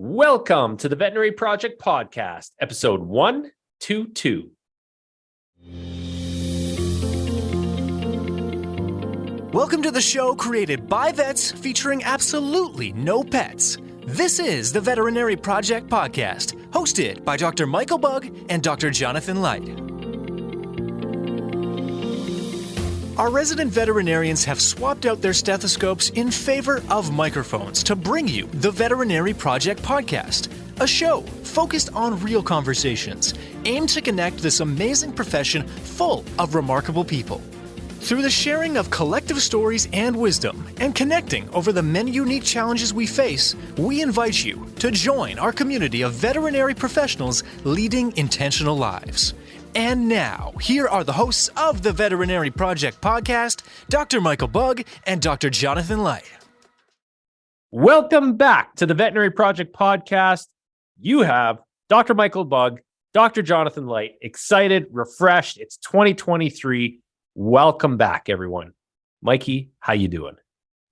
Welcome to the Veterinary Project Podcast, episode 122. Welcome to the show created by vets featuring absolutely no pets. This is the Veterinary Project Podcast, hosted by Dr. Michael Bugg and Dr. Jonathan Light. Our resident veterinarians have swapped out their stethoscopes in favor of microphones to bring you the Veterinary Project Podcast, a show focused on real conversations, aimed to connect this amazing profession full of remarkable people. Through the sharing of collective stories and wisdom, and connecting over the many unique challenges we face, we invite you to join our community of veterinary professionals leading intentional lives. And now, here are the hosts of the Veterinary Project Podcast, Dr. Michael Bugg and Dr. Jonathan Light. Welcome back to the Veterinary Project Podcast. You have Dr. Michael Bugg, Dr. Jonathan Light, excited, refreshed. It's 2023. Welcome back, everyone. Mikey, how you doing?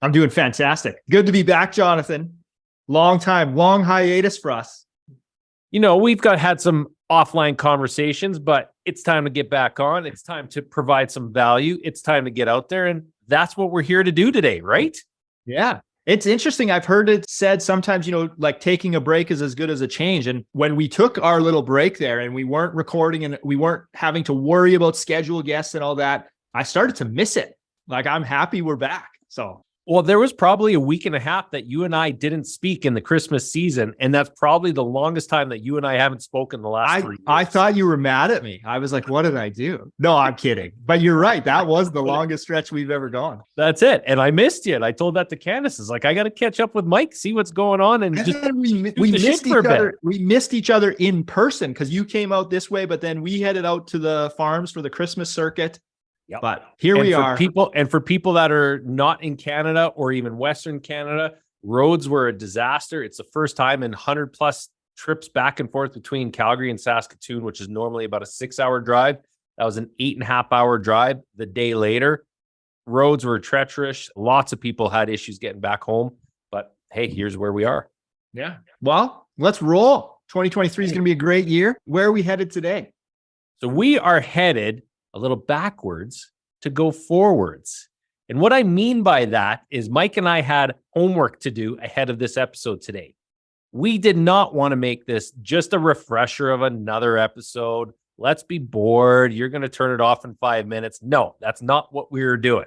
I'm doing fantastic. Good to be back, Jonathan. Long time, long hiatus for us. You know, we've had some offline conversations, but it's time to get back on. It's time to provide some value. It's time to get out there. And that's what we're here to do today, right? Yeah. It's interesting. I've heard it said sometimes, like taking a break is as good as a change. And when we took our little break there and we weren't recording and we weren't having to worry about scheduled guests and all that, I started to miss it. Like, I'm happy we're back. Well, there was probably a week and a half that you and I didn't speak in the Christmas season. And that's probably the longest time that you and I haven't spoken the last 3 years. I thought you were mad at me. I was like, what did I do? No, I'm kidding. But you're right. That was the longest stretch we've ever gone. That's it. And I missed you. And I told that to Candace. It's like, I got to catch up with Mike, see what's going on. And just we missed each other. We missed each other in person because you came out this way, but then we headed out to the farms for the Christmas circuit. Yep. But here we are. For people that are not in Canada or even Western Canada, roads were a disaster. It's the first time in 100 plus trips back and forth between Calgary and Saskatoon, which is normally about a 6-hour drive. That was an 8.5-hour drive the day later. Roads were treacherous. Lots of people had issues getting back home. But hey, here's where we are. Yeah. Well, let's roll. 2023 is going to be a great year. Where are we headed today? So we are headed a little backwards to go forwards. And what I mean by that is Mike and I had homework to do ahead of this episode today. We did not want to make this just a refresher of another episode. Let's be bored. You're going to turn it off in 5 minutes. No, that's not what we were doing.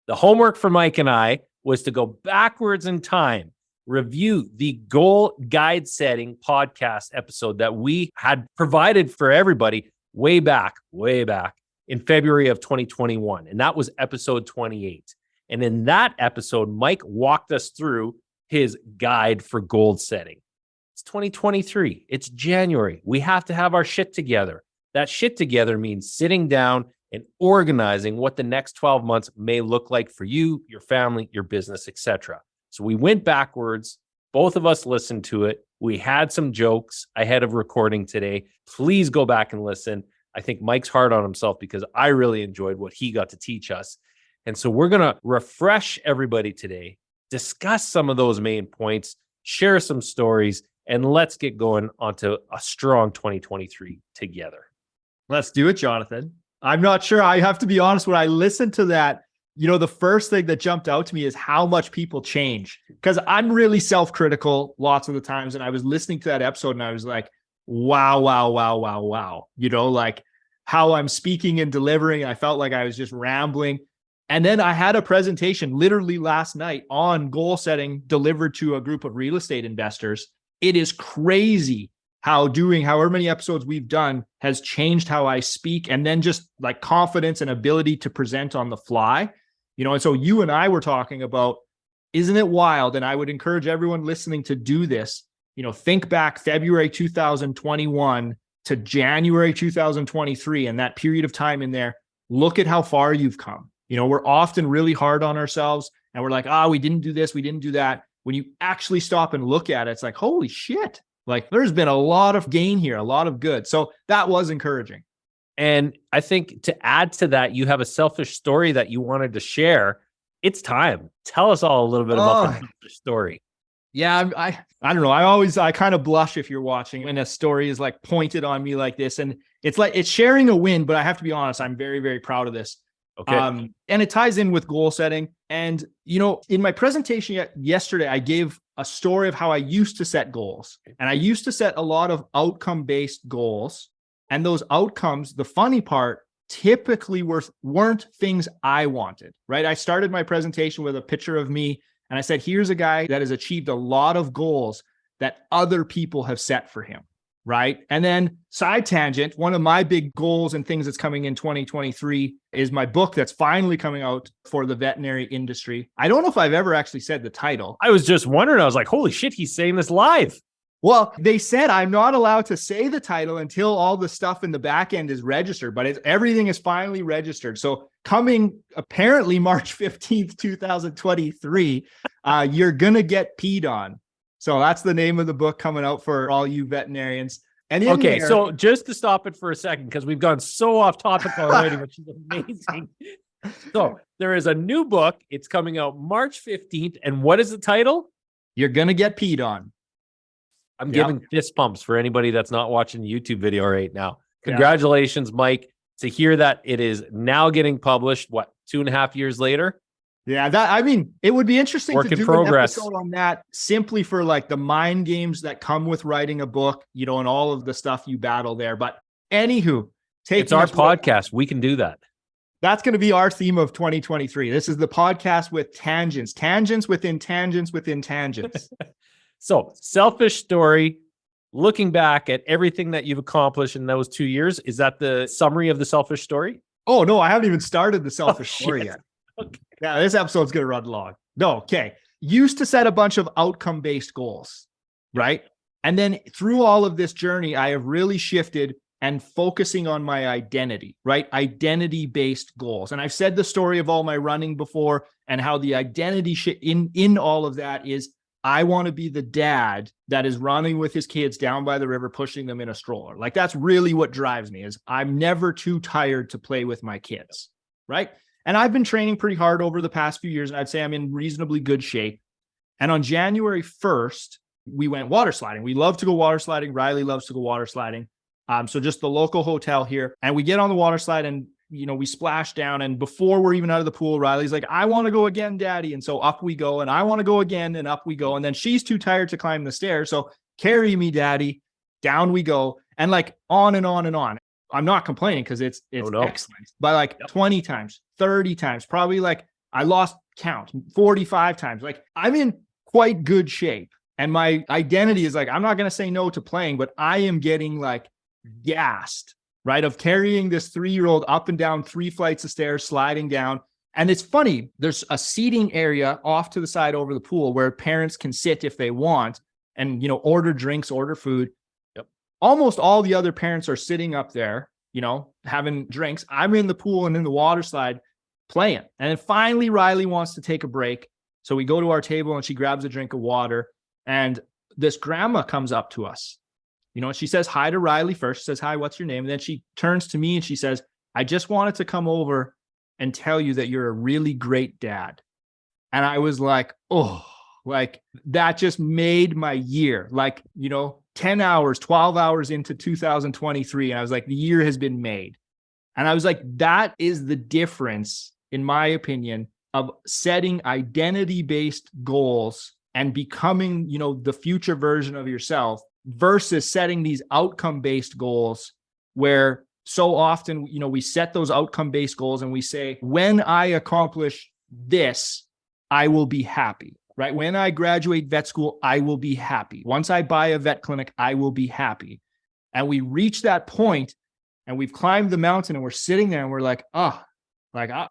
The homework for Mike and I was to go backwards in time, review the goal guide setting podcast episode that we had provided for everybody way back in February of 2021. And that was episode 28. And in that episode, Mike walked us through his guide for goal setting. It's 2023. It's January. We have to have our shit together. That shit together means sitting down and organizing what the next 12 months may look like for you, your family, your business, etc. So we went backwards. Both of us listened to it. We had some jokes ahead of recording today. Please go back and listen. I think Mike's hard on himself because I really enjoyed what he got to teach us. And so we're going to refresh everybody today, discuss some of those main points, share some stories, and let's get going onto a strong 2023 together. Let's do it, Jonathan. I'm not sure. I have to be honest. When I listened to that, the first thing that jumped out to me is how much people change. Because I'm really self-critical lots of the times. And I was listening to that episode and I was like, wow. Like how I'm speaking and delivering. I felt like I was just rambling. And then I had a presentation literally last night on goal setting delivered to a group of real estate investors. It is crazy how doing however many episodes we've done has changed how I speak, and then just like confidence and ability to present on the fly. And so you and I were talking about, isn't it wild? And I would encourage everyone listening to do this. Think back February 2021 to January 2023 and that period of time in there. Look at how far you've come. We're often really hard on ourselves and we're like, we didn't do this, we didn't do that. When you actually stop and look at it, it's like, holy shit. Like there's been a lot of gain here, a lot of good. So that was encouraging. And I think to add to that, you have a selfish story that you wanted to share. It's time. Tell us all a little bit about the selfish story. Yeah, I don't know. I kind of blush if you're watching when a story is like pointed on me like this. And it's like, it's sharing a win, but I have to be honest, I'm very, very proud of this. Okay. And it ties in with goal setting. And, in my presentation yesterday, I gave a story of how I used to set goals. And I used to set a lot of outcome-based goals. And those outcomes, the funny part, typically weren't things I wanted, right? I started my presentation with a picture of me. And I said, here's a guy that has achieved a lot of goals that other people have set for him, right? And then side tangent, one of my big goals and things that's coming in 2023 is my book that's finally coming out for the veterinary industry. I don't know if I've ever actually said the title. I was just wondering, I was like, holy shit, he's saying this live. Well, they said I'm not allowed to say the title until all the stuff in the back end is registered, but everything is finally registered. So coming apparently March 15th, 2023, you're going to get peed on. So that's the name of the book coming out for all you veterinarians. And okay, so just to stop it for a second, because we've gone so off topic already, which is amazing. So there is a new book. It's coming out March 15th. And what is the title? You're going to get peed on. I'm giving fist pumps for anybody that's not watching the YouTube video right now. Congratulations, Mike, to hear that it is now getting published, 2.5 years later? Yeah, it would be interesting to do an episode on that simply for like the mind games that come with writing a book, and all of the stuff you battle there. But anywho, it's our podcast. We can do that. That's going to be our theme of 2023. This is the podcast with tangents within tangents within tangents. So, selfish story, looking back at everything that you've accomplished in those 2 years, is that the summary of the selfish story? Oh, no, I haven't even started the selfish story shit. yet. Okay. Yeah, this episode's going to run long. No, okay. Used to set a bunch of outcome-based goals, right? And then through all of this journey, I have really shifted and focusing on my identity, right? Identity-based goals. And I've said the story of all my running before and how the identity in all of that is I want to be the dad that is running with his kids down by the river, pushing them in a stroller. Like that's really what drives me is I'm never too tired to play with my kids, right? And I've been training pretty hard over the past few years, and I'd say I'm in reasonably good shape. And on January 1st, we went water sliding. We love to go water sliding. Riley loves to go water sliding. So just the local hotel here. And we get on the water slide and, we splash down. And before we're even out of the pool, Riley's like, I want to go again, Daddy. And so up we go. And I want to go again. And up we go. And then she's too tired to climb the stairs. So carry me, Daddy. Down we go. And like on and on and on. I'm not complaining because it's excellent. But like 20 times, 30 times, probably like I lost count 45 times. Like I'm in quite good shape. And my identity is like, I'm not going to say no to playing, but I am getting like gassed, right? Of carrying this 3-year-old up and down 3 flights of stairs, sliding down. And it's funny, there's a seating area off to the side over the pool where parents can sit if they want and, order drinks, order food. Yep. Almost all the other parents are sitting up there, having drinks. I'm in the pool and in the water slide playing. And then finally, Riley wants to take a break. So we go to our table and she grabs a drink of water. And this grandma comes up to us. She says hi to Riley first. She says, hi, what's your name? And then she turns to me and she says, I just wanted to come over and tell you that you're a really great dad. And I was like, oh, like that just made my year. Like, 10 hours, 12 hours into 2023. And I was like, the year has been made. And I was like, that is the difference, in my opinion, of setting identity-based goals and becoming, the future version of yourself versus setting these outcome-based goals where so often, we set those outcome-based goals and we say, when I accomplish this, I will be happy, right? When I graduate vet school, I will be happy. Once I buy a vet clinic, I will be happy. And we reach that point and we've climbed the mountain and we're sitting there and we're like, I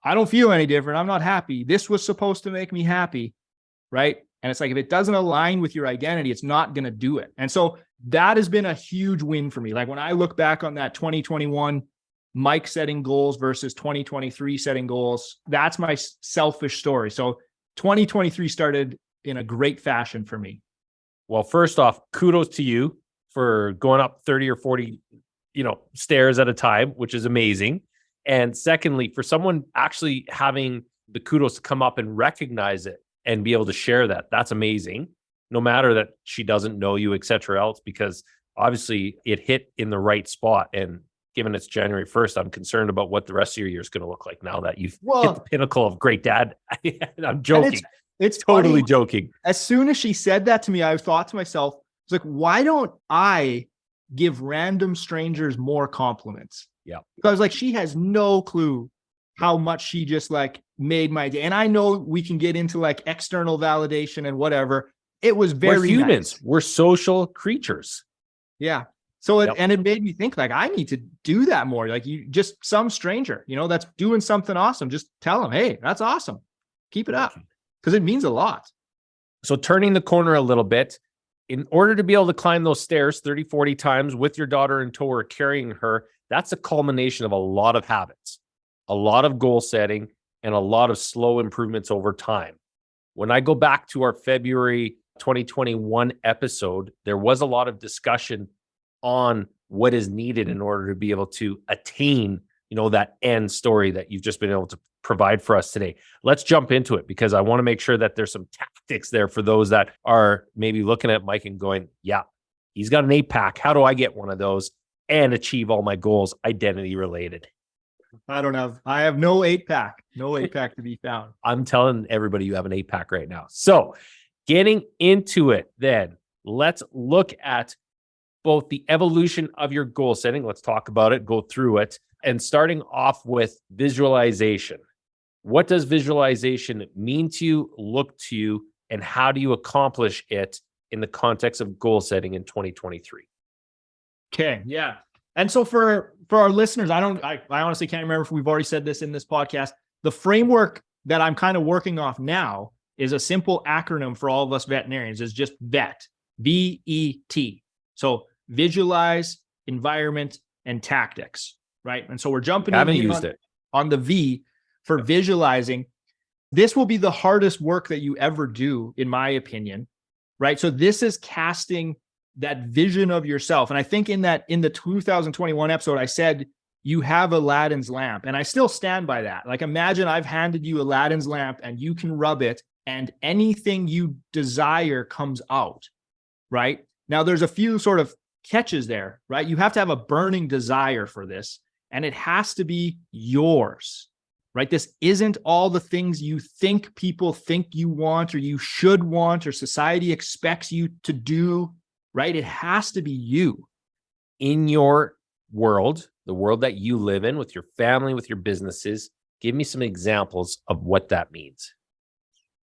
don't feel any different. I'm not happy. This was supposed to make me happy, right? And it's like, if it doesn't align with your identity, it's not going to do it. And so that has been a huge win for me. Like when I look back on that 2021 Mike setting goals versus 2023 setting goals, that's my selfish story. So 2023 started in a great fashion for me. Well, first off, kudos to you for going up 30 or 40, stairs at a time, which is amazing. And secondly, for someone actually having the kudos to come up and recognize it and be able to share that, that's amazing. no matter that she doesn't know you, et cetera else, because obviously it hit in the right spot. And given it's January 1st, I'm concerned about what the rest of your year is going to look like now that you've hit the pinnacle of great dad. I'm joking. It's totally funny. Joking. As soon as she said that to me, I thought to myself, it's like, why don't I give random strangers more compliments? Yeah. Because like, she has no clue how much she just like made my day. And I know we can get into like external validation and whatever. It was very We're humans. nice. We're social creatures. Yeah. So Yep. and it made me think like, I need to do that more. Like you just some stranger, that's doing something awesome. Just tell them, hey, that's awesome. Keep it up. Because it means a lot. So turning the corner a little bit, in order to be able to climb those stairs 30, 40 times with your daughter in tow or carrying her, that's a culmination of a lot of habits, a lot of goal setting, and a lot of slow improvements over time. When I go back to our February 2021 episode, there was a lot of discussion on what is needed in order to be able to attain, that end story that you've just been able to provide for us today. Let's jump into it, because I want to make sure that there's some tactics there for those that are maybe looking at Mike and going, yeah, he's got an 8-pack. How do I get one of those and achieve all my goals identity related? I have no 8-pack, to be found. I'm telling everybody you have an 8-pack right now. So getting into it, then let's look at both the evolution of your goal setting. Let's talk about it, go through it, and starting off with visualization. What does visualization mean to you, look to you, and how do you accomplish it in the context of goal setting in 2023? Okay. Yeah. And so for our listeners, I honestly can't remember if we've already said this in this podcast. The framework that I'm kind of working off now is a simple acronym for all of us veterinarians. Is just VET, VET. So visualize, environment, and tactics, right? And so we're jumping on the V for visualizing. This will be the hardest work that you ever do, in my opinion, right? So this is casting that vision of yourself. And I think in the 2021 episode, I said, you have Aladdin's lamp. And I still stand by that. Like, imagine I've handed you Aladdin's lamp and you can rub it and anything you desire comes out, right? Now there's a few sort of catches there, right? You have to have a burning desire for this, and it has to be yours, right? This isn't all the things you think people think you want or you should want or society expects you to do, right? It has to be you. In your world, the world that you live in with your family, with your businesses, give me some examples of what that means.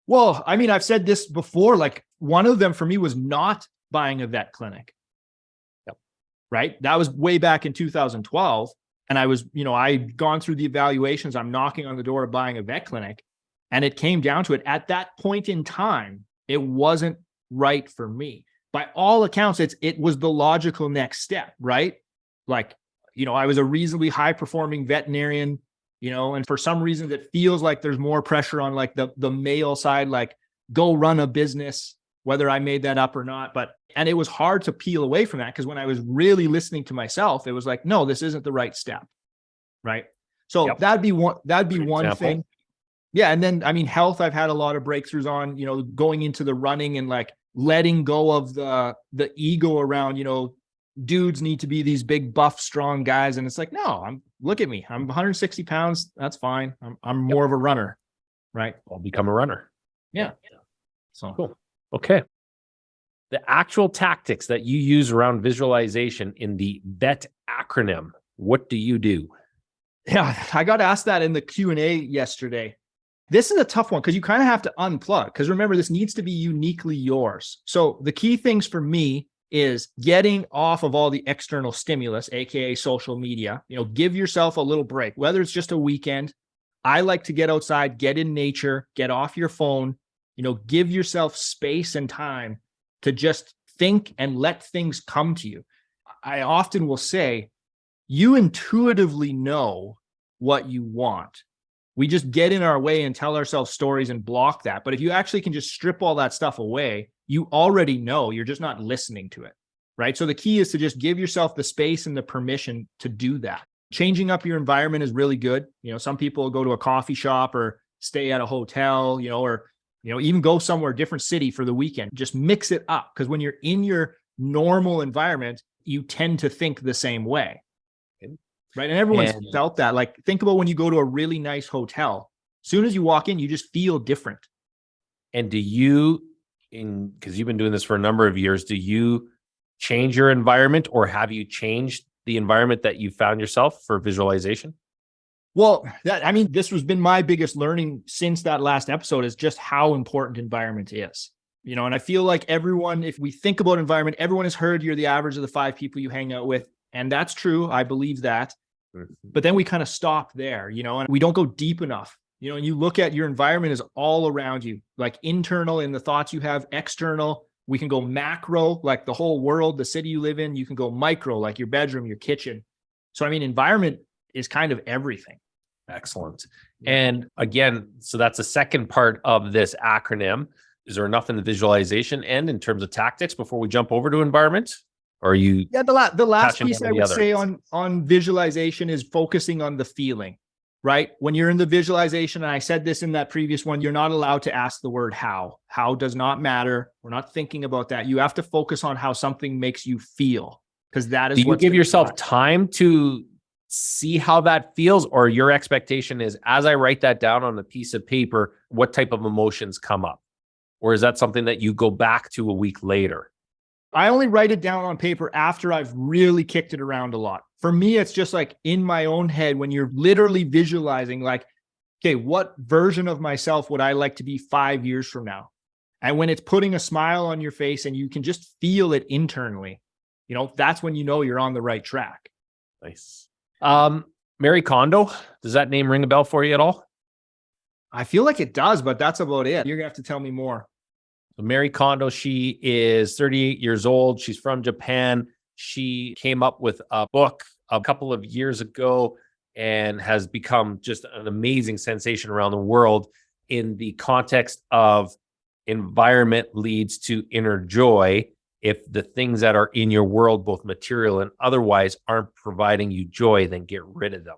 Well, I mean, I've said this before, like one of them for me was not buying a vet clinic. Yep. Right? That was way back in 2012. And I was, I'd gone through the evaluations. I'm knocking on the door of buying a vet clinic. And it came down to it. At that point in time, it wasn't right for me. By all accounts, it was the logical next step, right? Like, I was a reasonably high performing veterinarian, and for some reason it feels like there's more pressure on like the male side, like go run a business, whether I made that up or not. And it was hard to peel away from that, because when I was really listening to myself, it was like, no, this isn't the right step. Right. So Yep. that'd be one example. thing. Yeah. And then, I mean, health, I've had a lot of breakthroughs on, going into the running and like letting go of the ego around, dudes need to be these big, buff, strong guys. And it's like, no, look at me. I'm 160 pounds. That's fine. I'm more of a runner. Right. I'll become a runner. Yeah. So Cool. Okay. The actual tactics that you use around visualization in the VET acronym, what do you do? Yeah, I got asked that in the Q&A yesterday. This is a tough one because you kind of have to unplug, because remember, this needs to be uniquely yours. So the key things for me is getting off of all the external stimulus, aka social media. Give yourself a little break, whether it's just a weekend. I like to get outside, get in nature, get off your phone, give yourself space and time to just think and let things come to you. I often will say, you intuitively know what you want. We just get in our way and tell ourselves stories and block that. But if you actually can just strip all that stuff away, you already know. You're just not listening to it, right? So the key is to just give yourself the space and the permission to do that. Changing up your environment is really good. Some people go to a coffee shop or stay at a hotel, or Even go somewhere, different city for the weekend, just mix it up. Because when you're in your normal environment, you tend to think the same way. Right. And everyone's felt that. Like, think about when you go to a really nice hotel. As soon as you walk in, you just feel different. And do you, because you've been doing this for a number of years, do you change your environment, or have you changed the environment that you found yourself for visualization? Well, this has been my biggest learning since that last episode, is just how important environment is. And I feel like everyone, if we think about environment, everyone has heard you're the average of the 5 people you hang out with. And that's true. I believe that. But then we kind of stop there, and we don't go deep enough. And you look at your environment is all around you, like internal in the thoughts you have, external. We can go macro, like the whole world, the city you live in. You can go micro, like your bedroom, your kitchen. So, environment is kind of everything. Excellent. And again, so that's the second part of this acronym. Is there enough in the visualization end in terms of tactics before we jump over to environment? Or are you? Yeah, the last piece I would say on visualization is focusing on the feeling, right? When you're in the visualization, and I said this in that previous one, you're not allowed to ask the word how. How does not matter. We're not thinking about that. You have to focus on how something makes you feel, because that is. Do you give yourself time to see how that feels, or your expectation is, as I write that down on a piece of paper, what type of emotions come up? Or is that something that you go back to a week later? I only write it down on paper after I've really kicked it around a lot. For me, it's just like in my own head, when you're literally visualizing, like, okay, what version of myself would I like to be 5 years from now? And when it's putting a smile on your face and you can just feel it internally, that's when you're on the right track. Nice. Marie Kondo, does that name ring a bell for you at all? I feel like it does, but that's about it. You're gonna have to tell me more. So Marie Kondo, she is 38 years old. She's from Japan. She came up with a book a couple of years ago and has become just an amazing sensation around the world in the context of environment leads to inner joy. If the things that are in your world, both material and otherwise, aren't providing you joy, then get rid of them.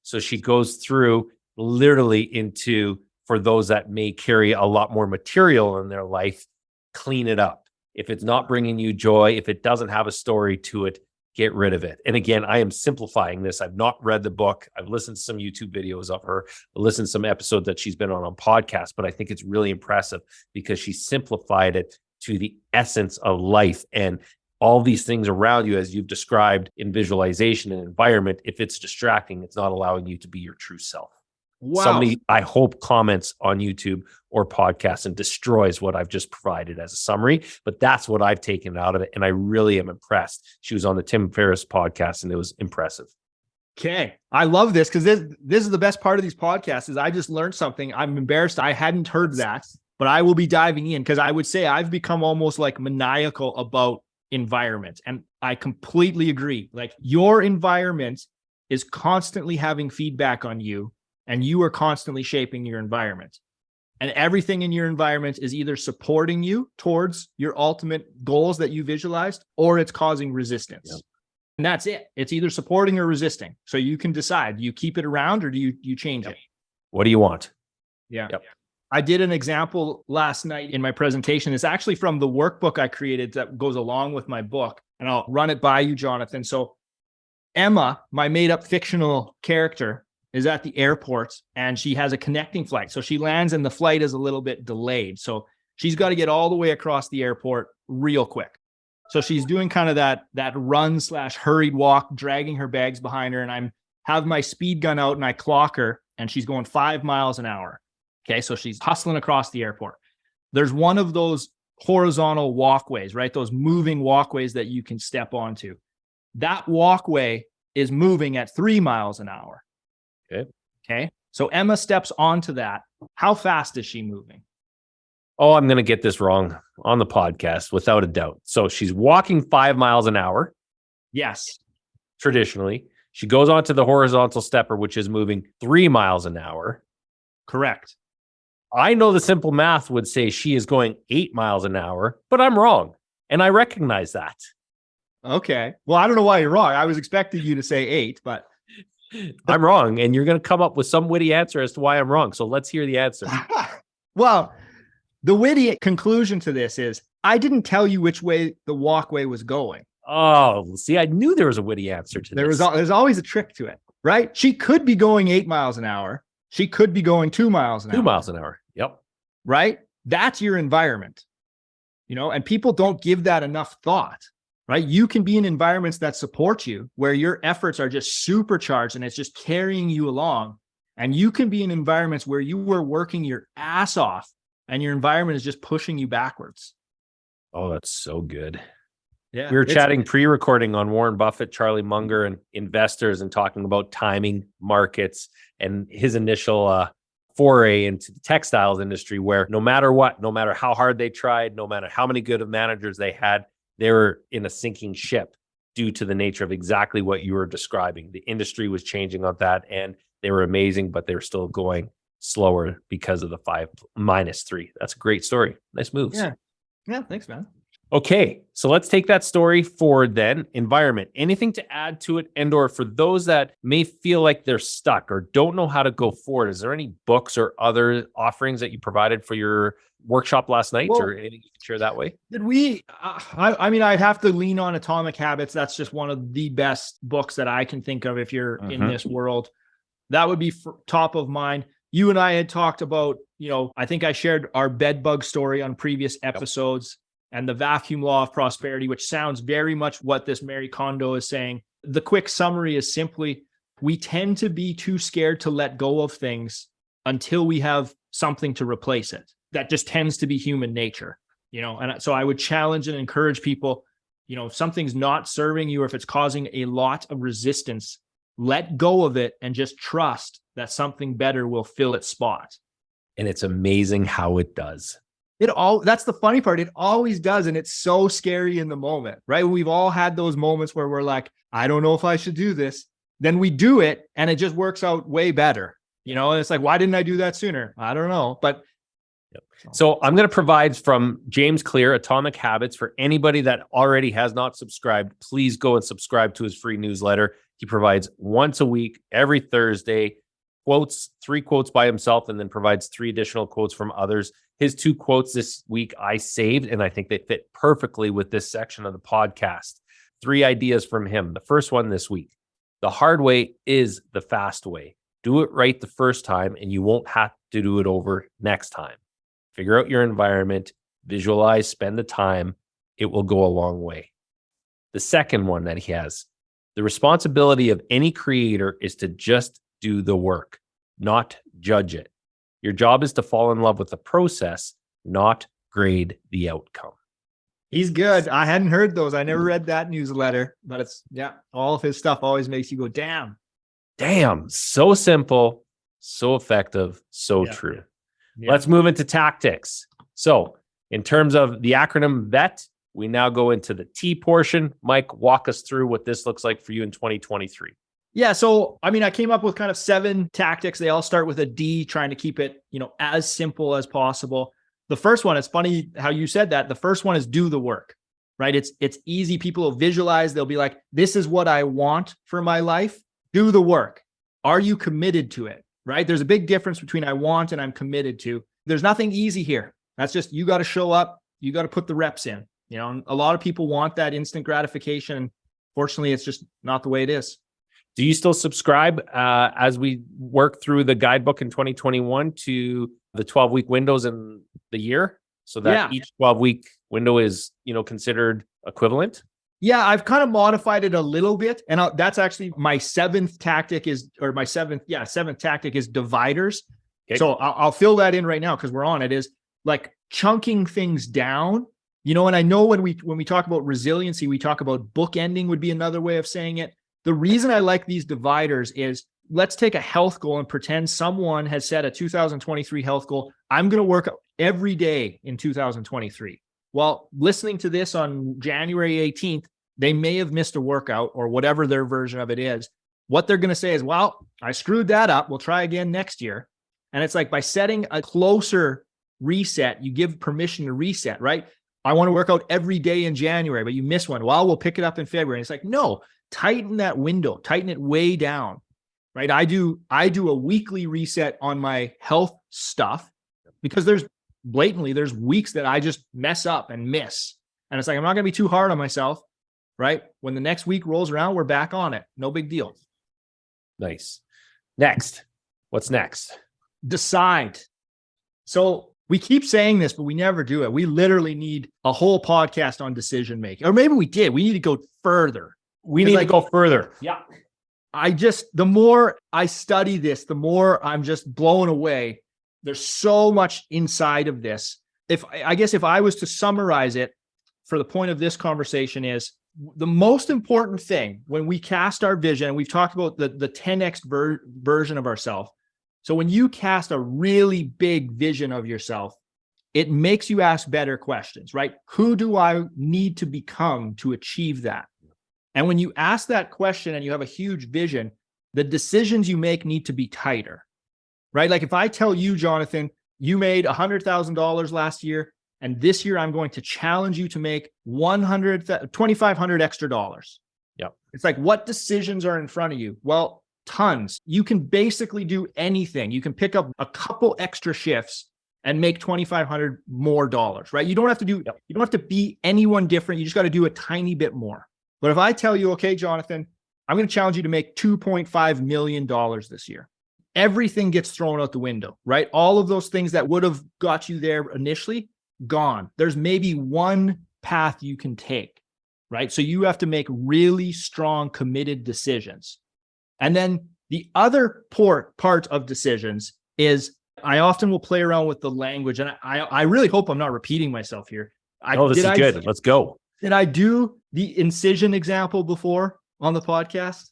So she goes through literally into, for those that may carry a lot more material in their life, clean it up. If it's not bringing you joy, if it doesn't have a story to it, get rid of it. And again, I am simplifying this. I've not read the book. I've listened to some YouTube videos of her, listened to some episodes that she's been on podcasts, but I think it's really impressive because she simplified it to the essence of life, and all these things around you, as you've described in visualization and environment. If it's distracting, it's not allowing you to be your true self. Wow. Somebody, I hope, comments on YouTube or podcasts and destroys what I've just provided as a summary, but that's what I've taken out of it. And I really am impressed. She was on the Tim Ferriss podcast and it was impressive. Okay. I love this because this is the best part of these podcasts is I just learned something. I'm embarrassed I hadn't heard that, but I will be diving in because I would say I've become almost like maniacal about environment. And I completely agree. Like, your environment is constantly having feedback on you, and you are constantly shaping your environment. And everything in your environment is either supporting you towards your ultimate goals that you visualized, or it's causing resistance. Yep. And that's it. It's either supporting or resisting. So you can decide, do you keep it around or do you change it? What do you want? Yeah. Yep. I did an example last night in my presentation. It's actually from the workbook I created that goes along with my book, and I'll run it by you, Jonathan. So Emma, my made up fictional character, is at the airport and she has a connecting flight. So she lands and the flight is a little bit delayed. So she's got to get all the way across the airport real quick. So she's doing kind of that run/hurried walk, dragging her bags behind her. And I have my speed gun out and I clock her and she's going 5 miles an hour. Okay. So she's hustling across the airport. There's one of those horizontal walkways, right? Those moving walkways that you can step onto. That walkway is moving at 3 miles an hour. Okay. So Emma steps onto that. How fast is she moving? Oh, I'm going to get this wrong on the podcast without a doubt. So she's walking 5 miles an hour. Yes. Traditionally, she goes onto the horizontal stepper, which is moving 3 miles an hour. Correct. I know the simple math would say she is going 8 miles an hour, but I'm wrong. And I recognize that. Okay. Well, I don't know why you're wrong. I was expecting you to say 8, but I'm wrong. And you're going to come up with some witty answer as to why I'm wrong. So let's hear the answer. Well, The witty conclusion to this is, I didn't tell you which way the walkway was going. Oh, see, I knew there was a witty answer to this. There's always a trick to it, right? She could be going 8 miles an hour. She could be going 2 miles an hour. 2 miles an hour. Yep. Right? That's your environment, and people don't give that enough thought, right? You can be in environments that support you, where your efforts are just supercharged and it's just carrying you along. And you can be in environments where you were working your ass off and your environment is just pushing you backwards. Oh, that's so good. Yeah. We were chatting pre-recording on Warren Buffett, Charlie Munger, and investors, and talking about timing, markets, and his initial foray into the textiles industry, where no matter what, no matter how hard they tried, no matter how many good managers they had, they were in a sinking ship due to the nature of exactly what you were describing. The industry was changing on that, and they were amazing, but they were still going slower because of the 5-3. That's a great story. Nice moves. Yeah. Thanks, man. Okay, so let's take that story forward then. Environment. Anything to add to it, and/or for those that may feel like they're stuck or don't know how to go forward, is there any books or other offerings that you provided for your workshop last night, or anything you can share that way? Did we? I mean, I'd have to lean on Atomic Habits. That's just one of the best books that I can think of if you're in this world. That would be top of mind. You and I had talked about, I think I shared our bed bug story on previous episodes. And the vacuum law of prosperity, which sounds very much what this Marie Kondo is saying. The quick summary is simply, we tend to be too scared to let go of things until we have something to replace it. That just tends to be human nature, And so I would challenge and encourage people, if something's not serving you, or if it's causing a lot of resistance, let go of it and just trust that something better will fill its spot. And it's amazing how it does. That's the funny part. It always does. And it's so scary in the moment, right? We've all had those moments where we're like, I don't know if I should do this. Then we do it and it just works out way better, and it's like, why didn't I do that sooner? I don't know. But so I'm going to provide from James Clear, Atomic Habits, for anybody that already has not subscribed. Please go and subscribe to his free newsletter. He provides once a week, every Thursday, quotes, 3 quotes by himself, and then provides 3 additional quotes from others. His 2 quotes this week I saved, and I think they fit perfectly with this section of the podcast. 3 ideas from him. The first one this week: the hard way is the fast way. Do it right the first time, and you won't have to do it over next time. Figure out your environment, visualize, spend the time. It will go a long way. The second one that he has: the responsibility of any creator is to just do the work, not judge it. Your job is to fall in love with the process, not grade the outcome. He's good. I hadn't heard those. I never read that newsletter, but all of his stuff always makes you go, damn. Damn. So simple, so effective, so true. Yeah. Let's move into tactics. So in terms of the acronym VET, we now go into the T portion. Mike, walk us through what this looks like for you in 2023. Yeah. So, I came up with kind of 7 tactics. They all start with a D, trying to keep it, as simple as possible. The first one, it's funny how you said that. The first one is do the work, right? It's easy. People will visualize. They'll be like, this is what I want for my life. Do the work. Are you committed to it, right? There's a big difference between I want and I'm committed to. There's nothing easy here. That's just, you got to show up. You got to put the reps in, a lot of people want that instant gratification. Fortunately, it's just not the way it is. Do you still subscribe as we work through the guidebook in 2021 to the 12-week windows in the year, so that each 12-week window is, considered equivalent? Yeah, I've kind of modified it a little bit. And that's actually my 7th tactic seventh tactic is dividers. Okay. So I'll fill that in right now because we're on it, is like chunking things down. And I know when we talk about resiliency, we talk about bookending would be another way of saying it. The reason I like these dividers is, let's take a health goal and pretend someone has set a 2023 health goal. I'm going to work every day in 2023. Well, listening to this on January 18th, they may have missed a workout or whatever their version of it is. What they're going to say is, well, I screwed that up. We'll try again next year. And it's like, by setting a closer reset, you give permission to reset, right? I want to work out every day in January, but you miss one. Well, we'll pick it up in February. And it's like, no, tighten that window, tighten it way down, right? I do a weekly reset on my health stuff because there's blatantly, there's weeks that I just mess up and miss. And it's like, I'm not going to be too hard on myself, right? When the next week rolls around, we're back on it. No big deal. Nice. Next. What's next? Decide. So we keep saying this, but we never do it. We literally need a whole podcast on decision making. Or maybe we did. We need to go further. We need to go further. Yeah. The more I study this, the more I'm just blown away. There's so much inside of this. If I was to summarize it for the point of this conversation is the most important thing when we cast our vision, and we've talked about the 10x version of ourselves. So when you cast a really big vision of yourself, it makes you ask better questions, right? Who do I need to become to achieve that? And when you ask that question and you have a huge vision, the decisions you make need to be tighter, right? Like if I tell you, Jonathan, you made $100,000 last year, and this year I'm going to challenge you to make $2,500 extra dollars. Yep. It's like, what decisions are in front of you? Well, tons. You can basically do anything. You can pick up a couple extra shifts and make $2,500 more dollars, right? You don't have to be anyone different. You just got to do a tiny bit more. But if I tell you, okay, Jonathan, I'm going to challenge you to make $2.5 million this year, everything gets thrown out the window, right? All of those things that would have got you there initially, gone. There's maybe one path you can take, right? So you have to make really strong, committed decisions. And then the other part of decisions is I often will play around with the language, and I really hope I'm not repeating myself here. This is good. Let's go. Did I do the incision example before on the podcast?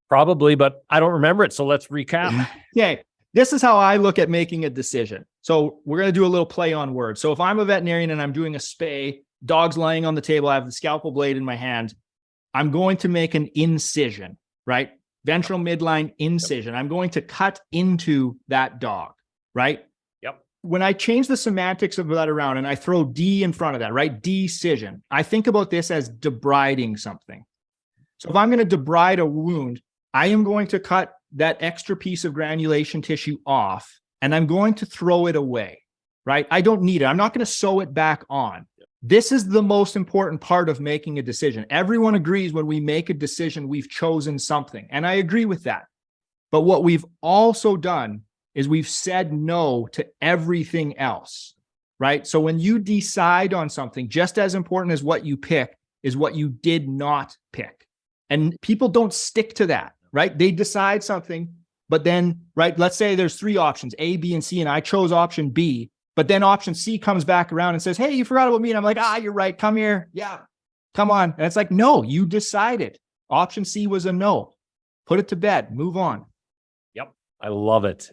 Probably, but I don't remember it. So let's recap. Okay. This is how I look at making a decision. So we're going to do a little play on words. So if I'm a veterinarian and I'm doing a spay, dog's lying on the table, I have the scalpel blade in my hand, I'm going to make an incision, right? Ventral midline incision. I'm going to cut into that dog, right? Yep. When I change the semantics of that around and I throw D in front of that, right? Decision. I think about this as debriding something. So if I'm going to debride a wound, I am going to cut that extra piece of granulation tissue off and I'm going to throw it away, right? I don't need it. I'm not going to sew it back on. This is the most important part of making a decision. Everyone agrees when we make a decision, we've chosen something. And I agree with that. But what we've also done is we've said no to everything else, right? So when you decide on something, just as important as what you pick is what you did not pick. And people don't stick to that, right? They decide something, but then, right, let's say there's 3 options, A, B, and C, and I chose option B, but then option C comes back around and says, hey, you forgot about me. And I'm like, you're right. Come here. Yeah, come on. And it's like, no, you decided. Option C was a no. Put it to bed. Move on. Yep. I love it.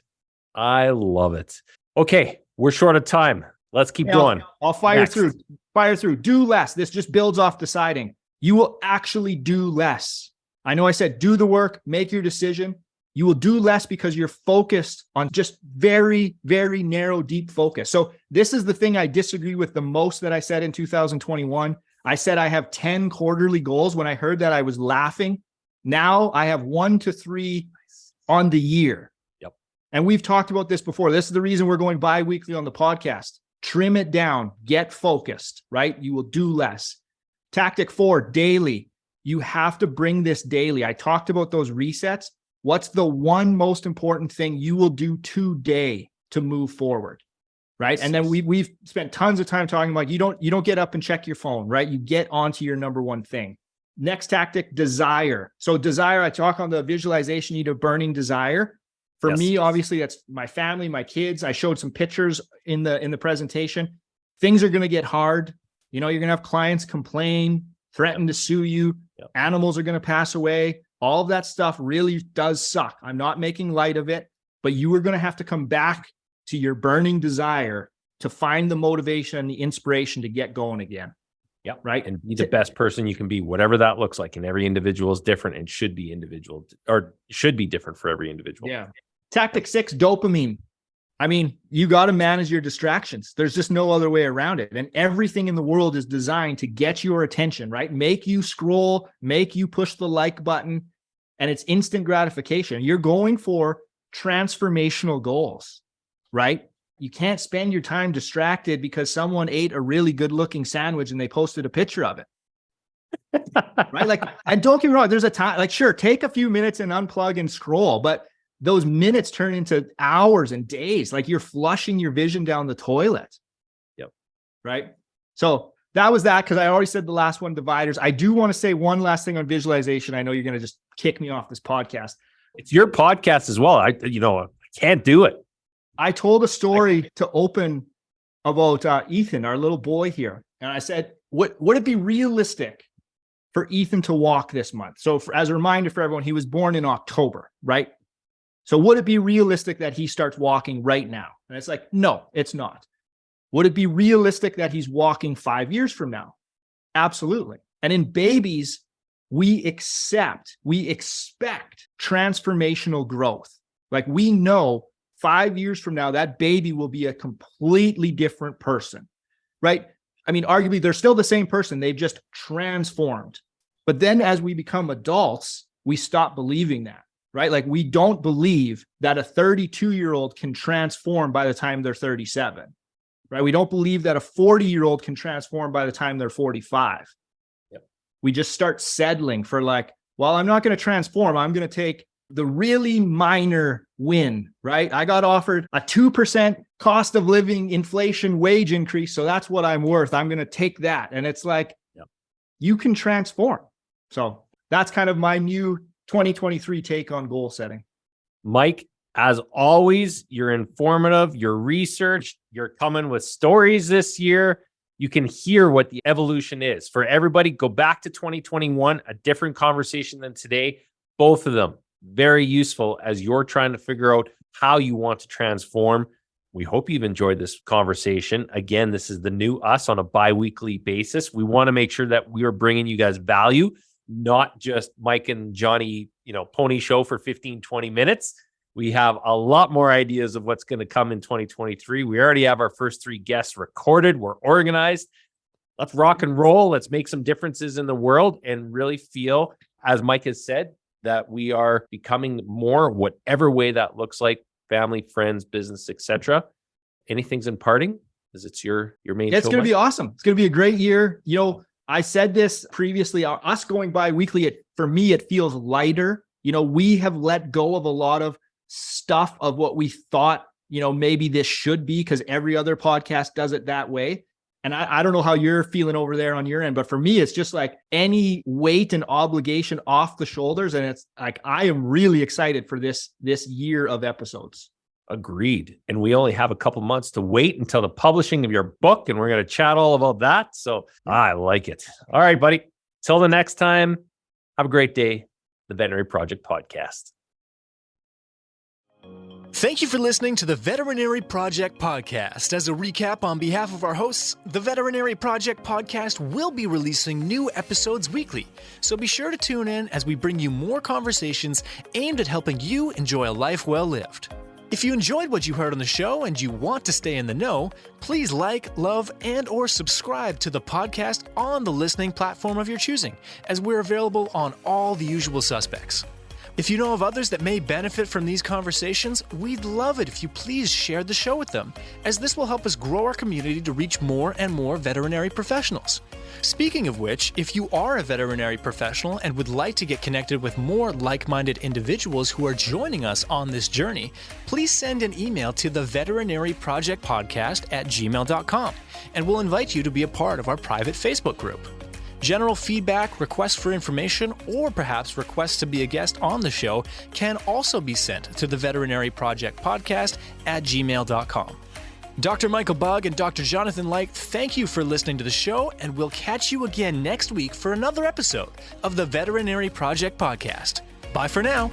Okay. We're short of time. Let's keep going. I'll fire through. Do less. This just builds off deciding. You will actually do less. I know I said do the work, make your decision. You will do less because you're focused on just very, very narrow, deep focus. So this is the thing I disagree with the most that I said in 2021. I said I have 10 quarterly goals. When I heard that, I was laughing. Now I have 1 to 3 on the year. Yep. And we've talked about this before. This is the reason we're going bi-weekly on the podcast. Trim it down, get focused, right? You will do less. Tactic 4, daily. You have to bring this daily. I talked about those resets. What's the one most important thing you will do today to move forward, right? And then we've spent tons of time talking about you don't get up and check your phone, right? You get onto your number one thing. Next tactic, desire. So desire, I talk on the visualization, you need a burning desire. For me, obviously, that's my family, my kids. I showed some pictures in the presentation. Things are going to get hard. You're going to have clients complain, threaten to sue you. Yep. Animals are going to pass away. All of that stuff really does suck. I'm not making light of it, but you are going to have to come back to your burning desire to find the motivation and the inspiration to get going again. Yep. Right. And be the best person you can be, whatever that looks like. And every individual is different and should be different for every individual. Yeah. Tactic 6, dopamine. I mean, you got to manage your distractions. There's just no other way around it. And everything in the world is designed to get your attention, right? Make you scroll, make you push the like button, and it's instant gratification. You're going for transformational goals, right? you can't spend your time distracted because someone ate a really good looking sandwich and they posted a picture of it. Right? Like, and don't get me wrong, there's a time, like, sure, take a few minutes and unplug and scroll, but those minutes turn into hours and days. Like, you're flushing your vision down the toilet. Yep. Right. So that was that, because I already said the last one, dividers. I do want to say one last thing on visualization. I know you're going to just kick me off this podcast. It's your podcast as well. I can't do it. I told a story to open about Ethan, our little boy here. And I said, would it be realistic for Ethan to walk this month? So as a reminder for everyone, he was born in October, right? So would it be realistic that he starts walking right now? And it's like, no, it's not. Would it be realistic that he's walking 5 years from now? Absolutely. And in babies, we expect transformational growth. Like, we know 5 years from now, that baby will be a completely different person, right? I mean, arguably, they're still the same person. They've just transformed. But then as we become adults, we stop believing that, right? Like, we don't believe that a 32-year-old can transform by the time they're 37, right? We don't believe that a 40-year-old can transform by the time they're 45. Yep. We just start settling for, like, well, I'm not going to transform. I'm going to take the really minor win, right? I got offered a 2% cost of living inflation wage increase. So that's what I'm worth. I'm going to take that. And it's like, yep, you can transform. So that's kind of my new 2023 take on goal setting. Mike, as always, you're informative, you're researched, you're coming with stories this year. You can hear what the evolution is. For everybody, go back to 2021, a different conversation than today. Both of them very useful as you're trying to figure out how you want to transform. We hope you've enjoyed this conversation. Again, this is the new us on a bi-weekly basis. We want to make sure that we are bringing you guys value, not just Mike and Johnny, pony show for 15, 20 minutes. We have a lot more ideas of what's going to come in 2023. We already have our first 3 guests recorded. We're organized. Let's rock and roll. Let's make some differences in the world and really feel, as Mike has said, that we are becoming more, whatever way that looks like, family, friends, business, etc. Anything's in parting? As it's your main show. It's going to be awesome. It's going to be a great year. I said this previously, us going bi-weekly, for me, it feels lighter. We have let go of a lot of stuff of what we thought, maybe this should be, because every other podcast does it that way. And I don't know how you're feeling over there on your end, but for me, it's just like any weight and obligation off the shoulders. And it's like, I am really excited for this year of episodes. Agreed. And we only have a couple months to wait until the publishing of your book. And we're going to chat all about that. So I like it. All right, buddy. Till the next time, have a great day. The Veterinary Project Podcast. Thank you for listening to the Veterinary Project Podcast. As a recap, on behalf of our hosts, the Veterinary Project Podcast will be releasing new episodes weekly. So be sure to tune in as we bring you more conversations aimed at helping you enjoy a life well lived. If you enjoyed what you heard on the show and you want to stay in the know, please like, love, and or subscribe to the podcast on the listening platform of your choosing, as we're available on all the usual suspects. If you know of others that may benefit from these conversations, we'd love it if you please share the show with them, as this will help us grow our community to reach more and more veterinary professionals. Speaking of which, if you are a veterinary professional and would like to get connected with more like-minded individuals who are joining us on this journey, please send an email to the Veterinary Project Podcast at gmail.com, and we'll invite you to be a part of our private Facebook group. General feedback, requests for information, or perhaps requests to be a guest on the show can also be sent to the Veterinary Project Podcast at gmail.com. Dr. Michael Bugg and Dr. Jonathan Light, thank you for listening to the show, and we'll catch you again next week for another episode of the Veterinary Project Podcast. Bye for now.